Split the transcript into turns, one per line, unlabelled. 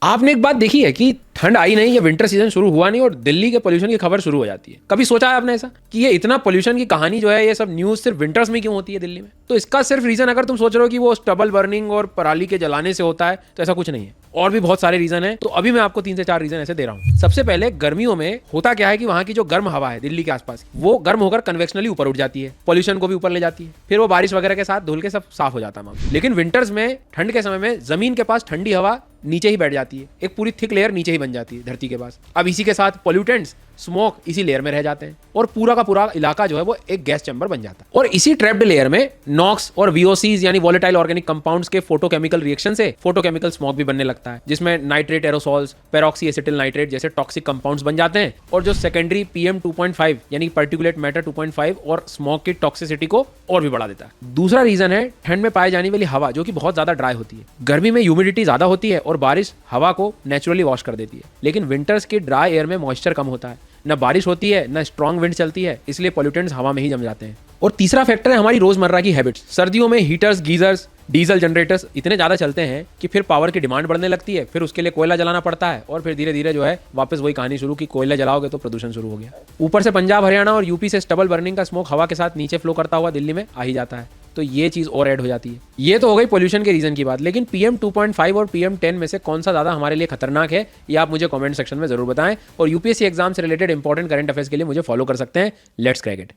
आपने एक बात देखी है कि ठंड आई नहीं, ये विंटर सीजन शुरू हुआ नहीं और दिल्ली के पोल्यूशन की खबर शुरू हो जाती है। कभी सोचा है आपने ऐसा कि ये इतना पोल्यूशन की कहानी जो है ये सब न्यूज सिर्फ विंटर्स में क्यों होती है दिल्ली में? तो इसका सिर्फ रीजन, अगर तुम सोच रहे हो कि वो स्टबल बर्निंग और पराली के जलाने से होता है, तो ऐसा कुछ नहीं है। और भी बहुत सारे रीजन है। तो अभी मैं आपको 3 से 4 रीजन ऐसे दे रहा हूँ। सबसे पहले, गर्मियों में होता क्या है कि वहां की जो गर्म हवा है दिल्ली के आसपास, वो गर्म होकर कन्वेक्शनली ऊपर उठ जाती है, पोल्यूशन को भी ऊपर ले जाती है, फिर वो बारिश वगैरह के साथ धुल के सब साफ हो जाता है। लेकिन विंटर्स में, ठंड के समय में, जमीन के पास ठंडी हवा नीचे ही बैठ जाती है, एक पूरी थिक लेयर नीचे ही बन जाती है धरती के पास। अब इसी के साथ पोल्यूटेंट्स, स्मोक इसी लेयर में रह जाते हैं और पूरा का पूरा इलाका जो है वो एक गैस चैम्बर बन जाता है। और इसी ट्रैप्ड लेयर में नॉक्स और वीओसीज यानी वोलेटाइल ऑर्गेनिक कंपाउंड्स के फोटोकेमिकल रिएक्शन से फोटोकेमिकल स्मोक भी बनने लगता है, जिसमें nitrate aerosols, peroxy acetyl nitrate जैसे टॉक्सिक कंपाउंड्स बन जाते हैं और जो सेकेंडरी पीएम 2.5 यानी पार्टिकुलेट मैटर 2.5 और स्मोक की टॉक्सिसिटी को और भी बढ़ा देता है। दूसरा रीजन है ठंड में पाई जाने वाली हवा, जो कि बहुत ज्यादा ड्राई होती है। गर्मी में ह्यूमिडिटी ज्यादा होती है और बारिश हवा को नेचुरली वॉश कर देती है, लेकिन विंटर्स की ड्राई एयर में मॉइस्चर कम होता है, न बारिश होती है न स्ट्रॉन्ग विंड चलती है, इसलिए पोल्यूटेंट्स हवा में ही जम जाते हैं। और तीसरा फैक्टर है हमारी रोजमर्रा की हैबिट्स। सर्दियों में हीटर्स, गीजर्स, डीजल जनरेटर्स इतने ज़्यादा चलते हैं कि फिर पावर की डिमांड बढ़ने लगती है, फिर उसके लिए कोयला जलाना पड़ता है और फिर धीरे धीरे जो है वापस वही कहानी शुरू की कोयला जलाओगे तो प्रदूषण शुरू हो गया। ऊपर से पंजाब, हरियाणा और यूपी से स्टबल बर्निंग का स्मोक हवा के साथ नीचे फ्लो करता हुआ दिल्ली में आ ही जाता है, तो ये चीज़ और ऐड हो जाती है। ये तो हो गई पोल्यूशन के रीजन की बात, लेकिन PM 2.5 और PM 10 में से कौन सा ज़्यादा हमारे लिए खतरनाक है, ये आप मुझे कमेंट सेक्शन में जरूर बताएं। और यूपीएससी एग्जाम से रिलेटेड इंपॉर्टेंट करंट अफेयर्स के लिए मुझे फॉलो कर सकते हैं। Let's crack it.